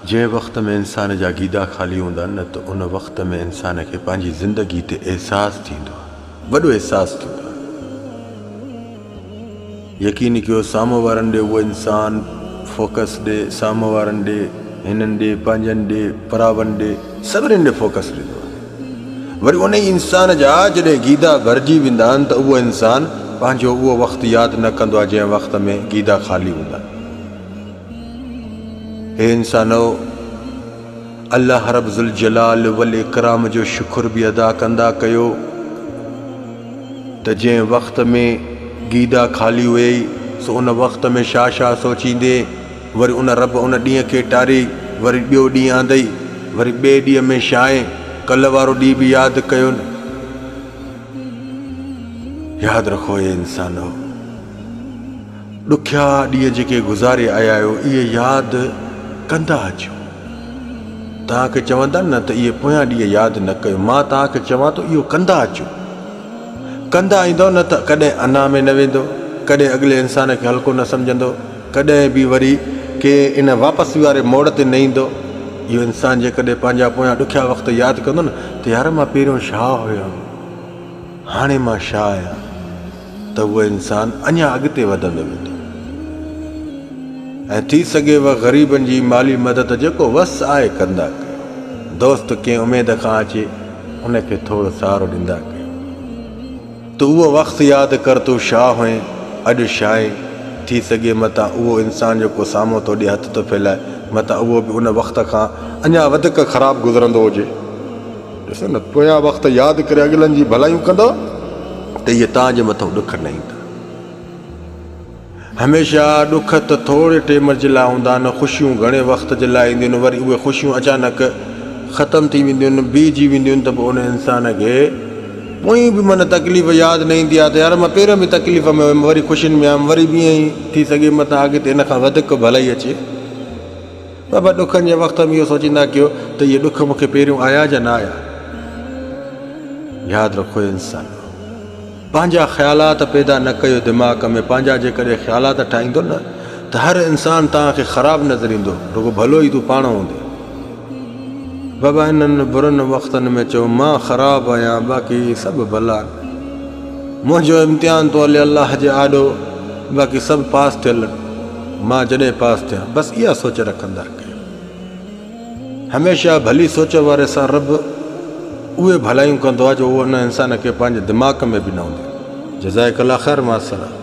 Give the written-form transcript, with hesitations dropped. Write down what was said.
जै वक्त में इंसान जा गीदा खाली होंदा न त उन वक्त में इंसान के पंहिंजी ज़िंदगी ते एहसास थींदो आहे, वॾो एहसास थींदो आहे। यकीन कयो साम्हूं वारनि ॾे उहो इंसान फोकस ॾे, साम्हूं वारनि ॾे, हिननि ॾे, पंहिंजनि ॾे, परावनि ॾे, सभिनीनि ॾे फोकस ॾींदो आहे। वरी उन ई इंसान जा जॾहिं गीदा भरिजी वेंदा आहिनि त उहो इंसान पंहिंजो उहो वक़्तु यादि न कंदो आहे जंहिं वक़्त में गीदा खाली हूंदा आहिनि। हे इंसानो, अल्लाह रब ज़ुल जलाल वल इकराम जो शुक्र बि अदा कंदा कयो त जंहिं वक़्त में गीदा खाली हुई सो उन वक़्त में छा छा सोचींदे, वरी उन रब उन ॾींहं खे टारी, वरी ॿियो ॾींहुं आंदई, वरी ॿिए ॾींहं में छा आहे, कल्ह वारो ॾींहुं बि यादि कयो न। यादि रखो हे इंसानो, ॾुखिया ॾींहं जेके गुज़ारे आया आहियो इहे यादि कंदा अचो। तव्हांखे चवंदा न त इहे पोयां ॾींहं यादि न कयो, मां तव्हांखे चवां थो इहो कंदा अचो। कंदा ईंदो न त कॾहिं अना में न वेंदो, कॾहिं अॻिले इंसान खे हल्को न सम्झंदो, कॾहिं बि वरी के इन वापसी वारे मोड़ ते न ईंदो। इहो इंसान जेकॾहिं पंहिंजा पोयां ॾुखिया वक़्तु यादि कंदो न त यार मां पहिरियों छा हुयुमि, हाणे मां छा आहियां, त उहो इंसान अञा अॻिते वधंदो वेंदो। ऐं थी सघेव ग़रीबनि जी माली मदद जेको वस आहे कंदा कयो। दोस्त कंहिं उमेद खां अचे उनखे थोरो सहारो ॾींदा कयो। तूं उहो वक़्तु यादि कर तूं छा हुए, अॼु छा आहे। थी सघे मतां उहो इंसान जेको साम्हूं तो ॾे हथ थो फैलाए, मतां उहो बि उन वक़्त खां अञा वधीक ख़राबु गुज़रंदो हुजे। ॾिसो न, पोयां वक़्तु यादि करे अॻिलनि जी भलाइयूं कंदो त इहे तव्हांजे मथां ॾुख न ईंदा। हमेशह ॾुख त थोरे टेम जे लाइ हूंदा आहिनि, ख़ुशियूं घणे वक़्त जे लाइ ईंदियूं आहिनि, वरी उहे ख़ुशियूं अचानक ख़तमु थी वेंदियूं आहिनि, बीहजी वेंदियूं आहिनि, त पोइ उन इंसान खे पोइ बि मन तकलीफ़ यादि न ईंदी आहे त यार मां पहिरियों बि तकलीफ़ में हुयुमि, वरी ख़ुशियुनि में आयुमि, वरी बि ईअं ई थी सघे मतां अॻिते हिन खां वधीक भलाई अचे। बाबा ॾुखनि जे वक़्त में इहो सोचींदा कयो त इहे ॾुख मूंखे पहिरियों आया या न आया। यादि रखो इंसान, पंहिंजा ख़्यालात पैदा न कयो दिमाग़ में। पंहिंजा जेकॾहिं ख़्यालात ठाहींदो न त हर इंसान तव्हांखे ख़राबु नज़र ईंदो, रुगो भलो ई तूं पाण हूंदे। बाबा इन्हनि बुरनि वक़्तनि में चओ मां ख़राबु आहियां, बाक़ी सभु भला, मुंहिंजो इम्तिहान तो हले अलाह जे आॾो, बाक़ी सभु पास थियल, मां जॾहिं पास थियां। बसि इहा सोच रखंदा कयो। हमेशह भली सोच वारे सां रब उहे भलाइयूं कंदो आहे जो उहो उन इंसान खे पंहिंजे दिमाग़ में बि न हूंदी। जज़ाकल्लाह ख़ैर, मां सलाम।